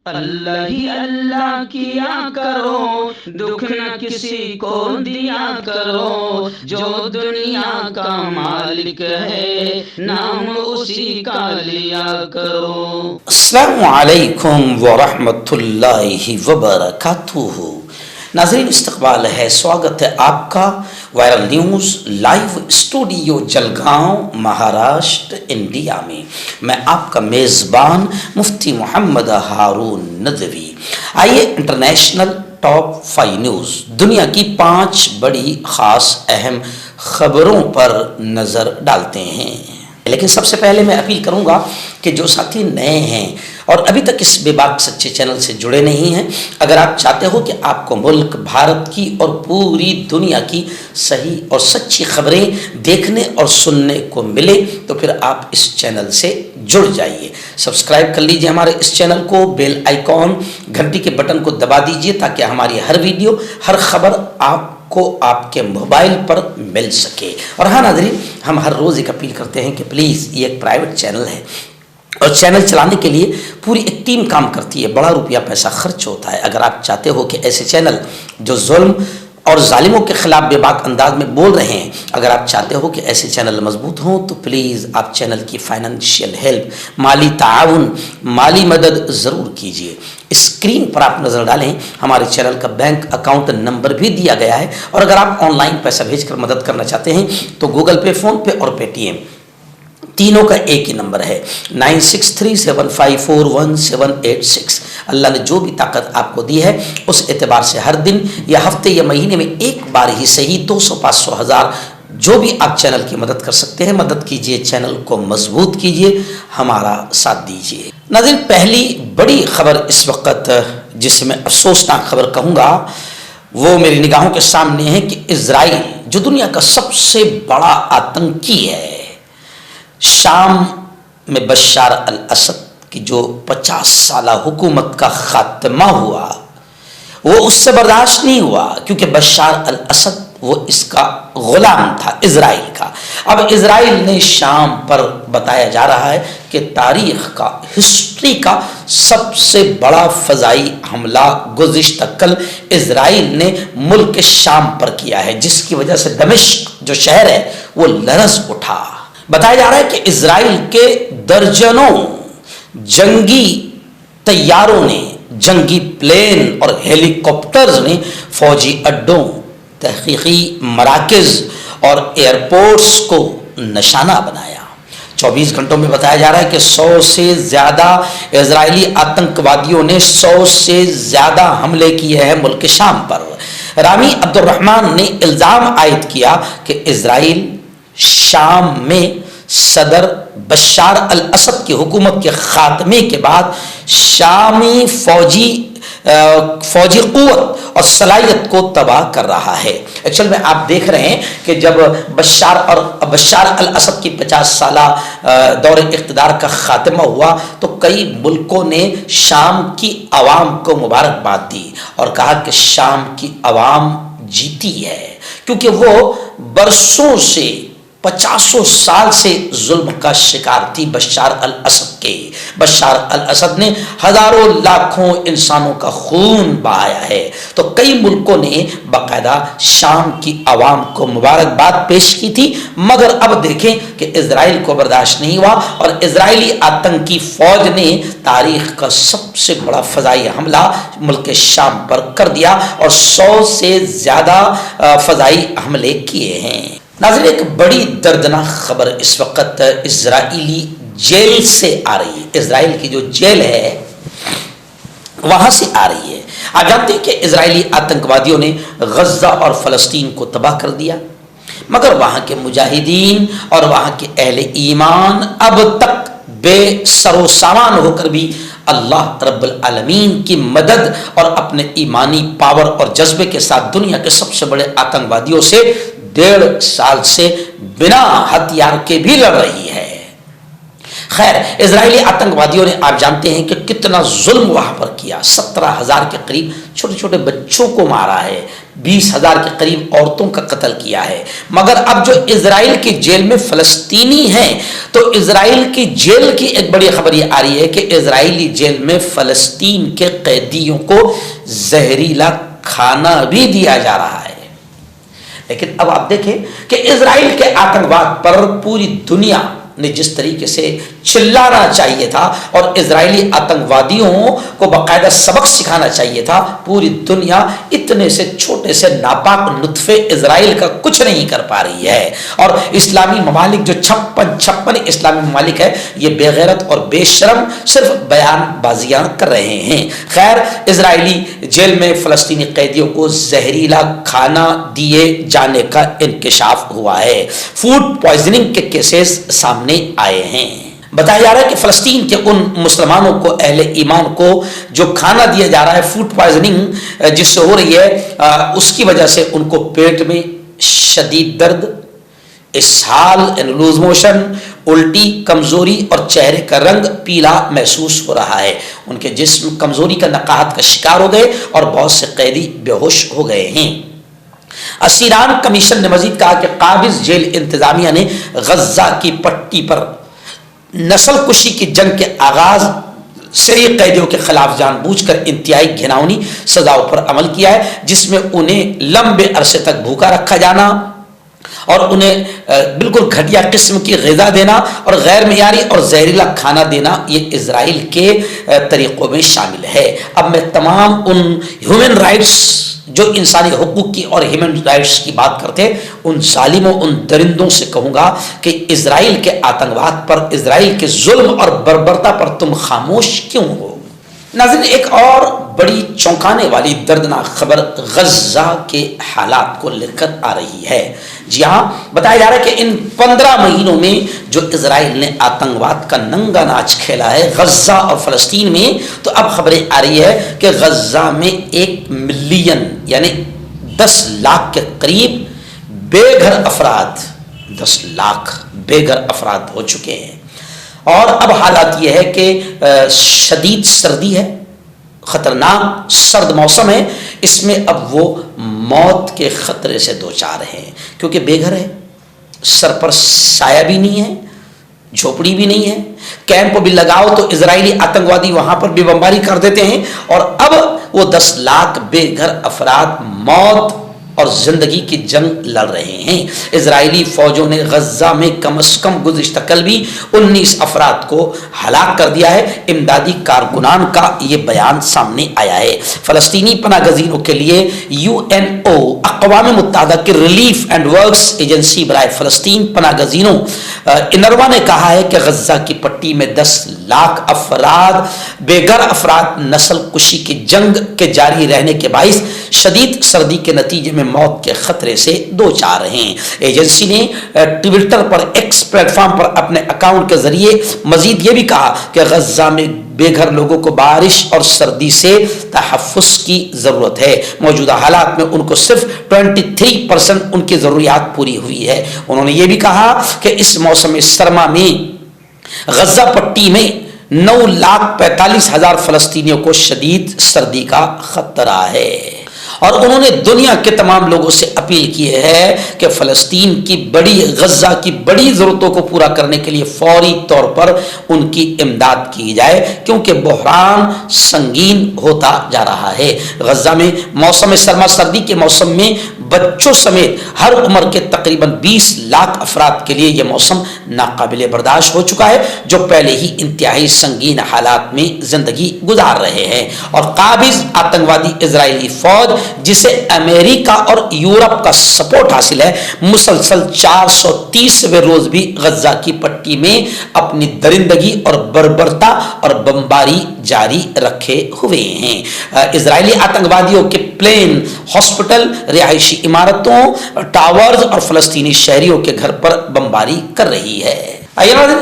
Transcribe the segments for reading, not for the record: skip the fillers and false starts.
اللہ ہی اللہ کیا کرو، دکھ نہ کسی کو دیا کرو، جو دنیا کا مالک ہے نام اسی کا لیا کرو۔ السلام علیکم ورحمۃ اللہ وبرکاتہ۔ ناظرین، استقبال ہے، سواگت ہے آپ کا viral news live studio Jalgaon, Maharashtra, India میں۔ میں آپ کا میزبان مفتی محمد ہارون ندوی۔ آئیے انٹرنیشنل ٹاپ 5 نیوز، دنیا کی 5 بڑی خاص اہم خبروں پر نظر ڈالتے ہیں۔ لیکن سب سے پہلے میں اپیل کروں گا کہ جو ساتھی نئے ہیں اور ابھی تک اس بے باک سچے چینل سے جڑے نہیں ہیں، اگر آپ چاہتے ہو کہ آپ کو ملک بھارت کی اور پوری دنیا کی صحیح اور سچی خبریں دیکھنے اور سننے کو ملے تو پھر آپ اس چینل سے جڑ جائیے۔ سبسکرائب کر لیجئے ہمارے اس چینل کو، بیل آئیکن گھنٹی کے بٹن کو دبا دیجئے تاکہ ہماری ہر ویڈیو، ہر خبر آپ کو آپ کے موبائل پر مل سکے۔ اور ہاں ناظرین، ہم ہر روز ایک اپیل کرتے ہیں کہ پلیز، یہ ایک پرائیویٹ چینل ہے اور چینل چلانے کے لیے پوری ایک ٹیم کام کرتی ہے، بڑا روپیہ پیسہ خرچ ہوتا ہے۔ اگر آپ چاہتے ہو کہ ایسے چینل جو ظلم اور ظالموں کے خلاف بے باک انداز میں بول رہے ہیں، اگر آپ چاہتے ہو کہ ایسے چینل مضبوط ہوں تو پلیز آپ چینل کی فائنینشیل ہیلپ، مالی تعاون، مالی مدد ضرور کیجیے۔ اسکرین پر آپ نظر ڈالیں، ہمارے چینل کا بینک اکاؤنٹ نمبر بھی دیا گیا ہے، اور اگر آپ آن لائن پیسہ بھیج کر مدد کرنا چاہتے ہیں تو گوگل پے، فون پے اور پے ٹی ایم تینوں کا ایک ہی نمبر ہے، 9637541786۔ اللہ نے جو بھی طاقت آپ کو دی ہے اس اعتبار سے ہر دن یا ہفتے یا مہینے میں ایک بار ہی صحیح 200، 500، 1000 جو بھی آپ چینل کی مدد کر سکتے ہیں مدد کیجئے، چینل کو مضبوط کیجئے، ہمارا ساتھ دیجئے۔ ناظرین، پہلی بڑی خبر اس وقت جسے میں افسوسناک خبر کہوں گا وہ میری نگاہوں کے سامنے ہے کہ اسرائیل جو دنیا کا سب سے بڑا آتنکی ہے، شام میں بشار الاسد کی جو 50 سالہ حکومت کا خاتمہ ہوا، وہ اس سے برداشت نہیں ہوا، کیونکہ بشار الاسد وہ اس کا غلام تھا، اسرائیل کا۔ اب اسرائیل نے شام پر بتایا جا رہا ہے کہ تاریخ کا، ہسٹری کا سب سے بڑا فضائی حملہ گزشتہ کل اسرائیل نے ملک شام پر کیا ہے، جس کی وجہ سے دمشق جو شہر ہے وہ لرز اٹھا۔ بتایا جا رہا ہے کہ اسرائیل کے درجنوں جنگی طیاروں نے، جنگی پلین اور ہیلی کاپٹرز نے فوجی اڈوں، تحقیقی مراکز اور ایئرپورٹس کو نشانہ بنایا۔ 24 گھنٹوں میں بتایا جا رہا ہے کہ 100 سے زیادہ اسرائیلی آتنکوادیوں نے 100 سے زیادہ حملے کیے ہیں ملک شام پر۔ رامی عبد الرحمن نے الزام عائد کیا کہ اسرائیل شام میں صدر بشار الاسد کی حکومت کے خاتمے کے بعد شامی فوجی قوت اور صلاحیت کو تباہ کر رہا ہے۔ ایکچوئل میں آپ دیکھ رہے ہیں کہ جب بشار الاسد کی 50 سالہ دور اقتدار کا خاتمہ ہوا تو کئی ملکوں نے شام کی عوام کو مبارکباد دی اور کہا کہ شام کی عوام جیتی ہے، کیونکہ وہ برسوں سے، 50 سال سے ظلم کا شکار تھی بشار الاسد کے۔ بشار الاسد نے ہزاروں لاکھوں انسانوں کا خون بہایا ہے، تو کئی ملکوں نے باقاعدہ شام کی عوام کو مبارکباد پیش کی تھی، مگر اب دیکھیں کہ اسرائیل کو برداشت نہیں ہوا اور اسرائیلی آتنکی فوج نے تاریخ کا سب سے بڑا فضائی حملہ ملک شام پر کر دیا اور 100 سے زیادہ فضائی حملے کیے ہیں۔ ناظرین، ایک بڑی دردناک خبر اس وقت اسرائیلی جیل سے آ رہی ہے، اسرائیل کی جو جیل ہے وہاں سے آ رہی ہے۔ آپ جانتے ہیں کہ اسرائیلی آتنکوادیوں نے غزہ اور فلسطین کو تباہ کر دیا، مگر وہاں کے مجاہدین اور وہاں کے اہل ایمان اب تک بے سر و سامان ہو کر بھی اللہ رب العالمین کی مدد اور اپنے ایمانی پاور اور جذبے کے ساتھ دنیا کے سب سے بڑے آتنکوادیوں سے 1.5 سال سے بنا ہتھیار کے بھی لڑ رہی ہے۔ خیر اسرائیلی آتنکوادیوں نے آپ جانتے ہیں کہ کتنا ظلم وہاں پر کیا، 17,000 کے قریب چھوٹے چھوٹے بچوں کو مارا ہے، 20,000 کے قریب عورتوں کا قتل کیا ہے۔ مگر اب جو اسرائیل کی جیل میں فلسطینی ہیں تو اسرائیل کی جیل کی ایک بڑی خبر یہ آ رہی ہے کہ اسرائیلی جیل میں فلسطین کے قیدیوں کو زہریلا کھانا بھی دیا جا رہا ہے۔ لیکن اب آپ دیکھیں کہ اسرائیل کے آتنکواد پر پوری دنیا نے جس طریقے سے چلانا چاہیے تھا اور اسرائیلی آتنکوادیوں کو باقاعدہ سبق سکھانا چاہیے تھا، پوری دنیا اتنے سے چھوٹے سے ناپاک نطفے اسرائیل کا کچھ نہیں کر پا رہی ہے۔ اور اسلامی ممالک جو 56 اسلامی ممالک ہے، یہ بے غیرت اور بے شرم صرف بیان بازیاں کر رہے ہیں۔ خیر اسرائیلی جیل میں فلسطینی قیدیوں کو زہریلا کھانا دیے جانے کا انکشاف ہوا ہے، فوڈ پوائزننگ کے کیسز سامنے آئے ہیں۔ بتایا جا رہا ہے کہ فلسطین کے ان مسلمانوں کو، اہل ایمان کو جو کھانا دیا جا رہا ہے، فوڈ پوائزننگ جس سے ہو رہی ہے، اس کی وجہ سے ان کو پیٹ میں شدید درد، اسہال لوز موشن، الٹی، کمزوری اور چہرے کا رنگ پیلا محسوس ہو رہا ہے۔ ان کے جسم کمزوری کا نقاہت کا شکار ہو گئے اور بہت سے قیدی بے ہوش ہو گئے ہیں۔ اسیران کمیشن نے مزید کہا کہ قابض جیل انتظامیہ نے غزہ کی پٹی پر نسل کشی کی جنگ کے آغاز سے ہی قیدیوں کے خلاف جان بوجھ کر انتہائی گھناؤنی سزاؤں پر عمل کیا ہے، جس میں انہیں لمبے عرصے تک بھوکا رکھا جانا اور انہیں بالکل گھٹیا قسم کی غذا دینا اور غیر معیاری اور زہریلا کھانا دینا، یہ اسرائیل کے طریقوں میں شامل ہے۔ اب میں تمام ان ہیومن رائٹس جو انسانی حقوق کی اور ہیومن رائٹس کی بات کرتے ہیں، ان ظالموں، ان درندوں سے کہوں گا کہ اسرائیل کے آتنکواد پر، اسرائیل کے ظلم اور بربرتا پر تم خاموش کیوں ہو؟ ناظرین، ایک اور بڑی چونکانے والی دردناک خبر غزہ کے حالات کو لے کر آ رہی ہے۔ جی ہاں، بتایا جا رہا ہے کہ ان 15 مہینوں میں جو اسرائیل نے آتنکواد کا ننگا ناچ کھیلا ہے غزہ اور فلسطین میں، تو اب خبریں آ رہی ہے کہ غزہ میں 1 ملین یعنی 10 لاکھ کے قریب بے گھر افراد، 10 لاکھ بے گھر افراد ہو چکے ہیں۔ اور اب حالات یہ ہے کہ شدید سردی ہے، خطرناک سرد موسم ہے، اس میں اب وہ موت کے خطرے سے دوچار ہیں، کیونکہ بے گھر ہے، سر پر سایہ بھی نہیں ہے، جھوپڑی بھی نہیں ہے، کیمپ بھی لگاؤ تو اسرائیلی آتنکوادی وہاں پر بھی بمباری کر دیتے ہیں، اور اب وہ 10 لاکھ بے گھر افراد موت اور زندگی کی جنگ لڑ رہے ہیں۔ اسرائیلی فوجوں نے غزہ میں کم از کم گزشتہ کل بھی 19 افراد کو ہلاک کر دیا ہے۔ امدادی کارکنان کا یہ بیان سامنے آیا ہے۔ فلسطینی پناہ گزینوں کے لیے UNO، اقوام متحدہ کی ریلیف اینڈ ورکس ایجنسی برائے فلسطین پناہ گزینوں انروا نے کہا ہے کہ غزہ کی پٹی میں 10 لاکھ افراد بے گھر افراد نسل کشی کی جنگ کے جاری رہنے کے باعث شدید سردی کے نتیجے میں موت کے خطرے سے دوچار ہیں۔ ایجنسی نے ٹویٹر پر ایکس پلیٹ فارم پر اپنے اکاؤنٹ کے ذریعے مزید یہ بھی کہا کہ غزہ میں بے گھر لوگوں کو بارش اور سردی سے تحفظ کی ضرورت ہے۔ موجودہ حالات میں ان کو صرف 23% ان کی ضروریات پوری ہوئی ہے۔ انہوں نے یہ بھی کہا کہ اس موسم سرما میں غزہ پٹی میں 9,45,000 فلسطینیوں کو شدید سردی کا خطرہ ہے، اور انہوں نے دنیا کے تمام لوگوں سے اپیل کی ہے کہ فلسطین کی غزہ کی بڑی ضرورتوں کو پورا کرنے کے لیے فوری طور پر ان کی امداد کی جائے، کیونکہ بحران سنگین ہوتا جا رہا ہے۔ غزہ میں موسم سرما سردی کے موسم میں بچوں سمیت ہر عمر کے تقریباً 20 لاکھ افراد کے لیے یہ موسم ناقابل برداشت ہو چکا ہے، جو پہلے ہی انتہائی سنگین حالات میں زندگی گزار رہے ہیں۔ اور قابض آتنکوادی اسرائیلی فوج جسے امریکہ اور یورپ کا سپورٹ حاصل ہے، مسلسل 430ویں روز بھی غزہ کی پٹی میں اپنی درندگی اور بربرتا اور بمباری جاری رکھے ہوئے ہیں۔ اسرائیلی آتنکوادیوں کے پلین ہاسپٹل، رہائشی عمارتوں، ٹاورز اور فلسطینی شہریوں کے گھر پر بمباری کر رہی ہے۔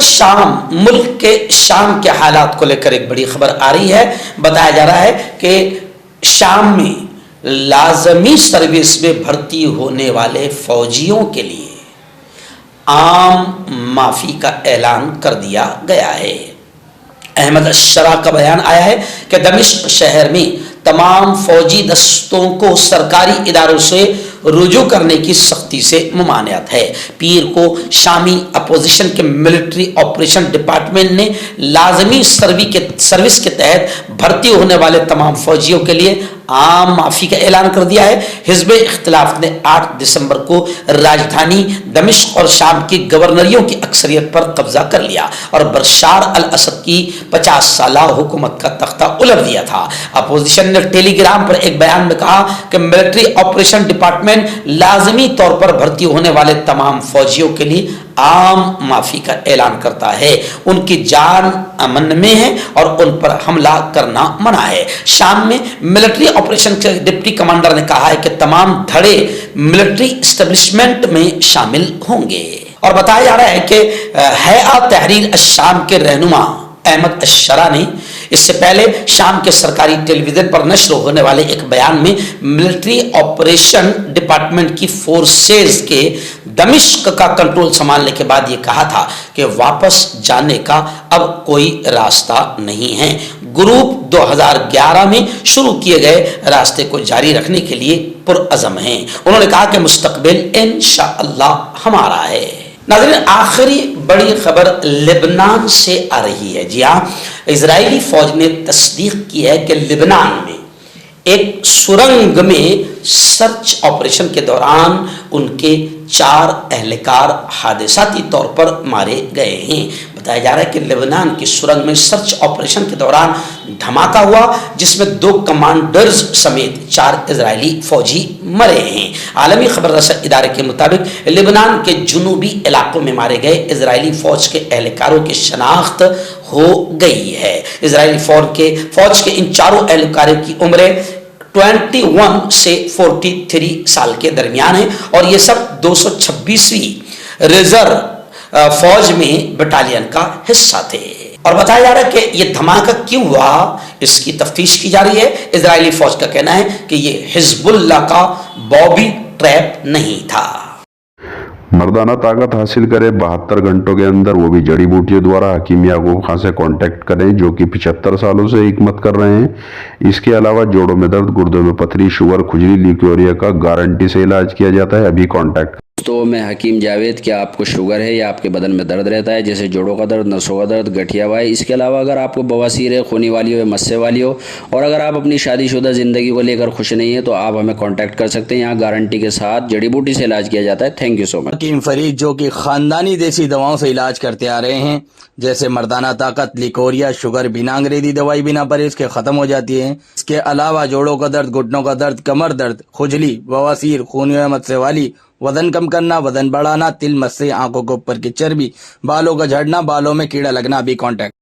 شام، ملک کے شام کے حالات کو لے کر ایک بڑی خبر آ رہی ہے۔ بتایا جا رہا ہے کہ شام میں لازمی سروس میں بھرتی ہونے والے فوجیوں کے لیے عام معافی کا اعلان کر دیا گیا ہے۔ احمد الشرا کا بیان آیا ہے کہ دمشق شہر میں تمام فوجی دستوں کو سرکاری اداروں سے رجوع کرنے کی سختی سے ممانعت ہے۔ پیر کو شامی اپوزیشن کے ملٹری آپریشن ڈپارٹمنٹ نے لازمی سروس کے تحت بھرتی ہونے والے تمام فوجیوں کے لیے عام معافی کا اعلان کر دیا ہے۔ حزب اختلاف نے 8 دسمبر کو راجدھانی دمشق اور شام کی گورنریوں کی اکثریت پر قبضہ کر لیا اور بشار الاسد کی 50 سالہ حکومت کا تختہ الٹ دیا تھا۔ اپوزیشن نے ٹیلی گرام پر ایک بیان میں کہا کہ ملٹری آپریشن ڈپارٹمنٹ لازمی طور پر بھرتی ہونے والے تمام فوجیوں کے لیے عام معافی کا اعلان کرتا ہے۔ ان کی جان امن میں ہے اور ان پر حملہ کرنا منع ہے۔ شام میں ملٹری آپریشن کے ڈپٹی کمانڈر نے کہا ہے کہ تمام دھڑے ملٹری اسٹیبلشمنٹ میں شامل ہوں گے۔ اور بتایا جا رہا ہے کہ ہیئہ تحریر الشام کے رہنما احمد الشرا نے اس سے پہلے شام کے سرکاری ٹیلی ویژن پر نشر ہونے والے ایک بیان میں ملٹری آپریشن ڈپارٹمنٹ کی فورسز کے دمشق کا کنٹرول سنبھالنے کے بعد یہ کہا تھا کہ واپس جانے کا اب کوئی راستہ نہیں ہے۔ گروپ 2011 میں شروع کیے گئے راستے کو جاری رکھنے کے لیے پرعزم ہیں۔ انہوں نے کہا کہ مستقبل انشاءاللہ ہمارا ہے۔ ناظرین، آخری بڑی خبر لبنان سے آ رہی ہے۔ جی ہاں، اسرائیلی فوج نے تصدیق کی ہے کہ لبنان میں ایک سرنگ میں سرچ آپریشن کے دوران ان کے 4 اہلکار حادثاتی طور پر مارے گئے ہیں۔ بتایا جا رہا ہے کہ لبنان کی سرنگ میں سرچ آپریشن کے دوران دھماکہ ہوا جس میں 2 کمانڈرز سمیت 4 اسرائیلی فوجی مرے ہیں۔ عالمی خبر رساں ادارے کے مطابق لبنان کے جنوبی علاقوں میں مارے گئے اسرائیلی فوج کے اہلکاروں کی شناخت ہو گئی ہے۔ اسرائیلی فوج کے ان 4 اہلکاروں کی عمریں 21 سے 43 سال کے درمیان ہیں اور یہ سب 226ویں ریزرو فوج میں بٹالین کا حصہ تھے۔ اور بتایا جا رہا ہے کہ یہ دھماکہ کیوں ہوا، اس کی تفتیش کی جا رہی ہے۔ اسرائیلی فوج کا کہنا ہے کہ یہ حزب اللہ کا بوبی ٹریپ نہیں تھا۔ مردانہ طاقت حاصل کرے 72 گھنٹوں کے اندر، وہ بھی جڑی بوٹیوں دوارا۔ حکیم یعقوب خان سے کانٹیکٹ کریں جو کہ 75 سالوں سے حکمت کر رہے ہیں۔ اس کے علاوہ جوڑوں میں درد، گردوں میں پتھری، شوگر، کھجلی، لیکوریا کا گارنٹی سے علاج کیا جاتا ہے۔ ابھی کانٹیکٹ۔ تو میں حکیم جاوید، کیا آپ کو شوگر ہے یا آپ کے بدن میں درد رہتا ہے جیسے جوڑوں کا درد، نسوں کا درد، گٹھیا وائی؟ اس کے علاوہ اگر آپ کو بواسیر ہے، خونی والی ہو، مسے والی ہو، اور اگر آپ اپنی شادی شدہ زندگی کو لے کر خوش نہیں ہیں تو آپ ہمیں کانٹیکٹ کر سکتے ہیں۔ یہاں گارنٹی کے ساتھ جڑی بوٹی سے علاج کیا جاتا ہے۔ تھینک یو سو مچ۔ حکیم فرید جو کہ خاندانی دیسی دواؤں سے علاج کرتے آ رہے ہیں، جیسے مردانہ طاقت، لیکوریا، شوگر بنا انگریزی دوائی بنا پرہیز کے ختم ہو جاتی ہے۔ اس کے علاوہ جوڑوں کا درد، گھٹنوں کا درد، کمر درد، کھجلی، بواسیر، خونی مسے والی، وزن کم کرنا، وزن بڑھانا، تل مسے، آنکھوں کے اوپر کی چربی، بالوں کا جھڑنا، بالوں میں کیڑا لگنا، بھی کانٹیکٹ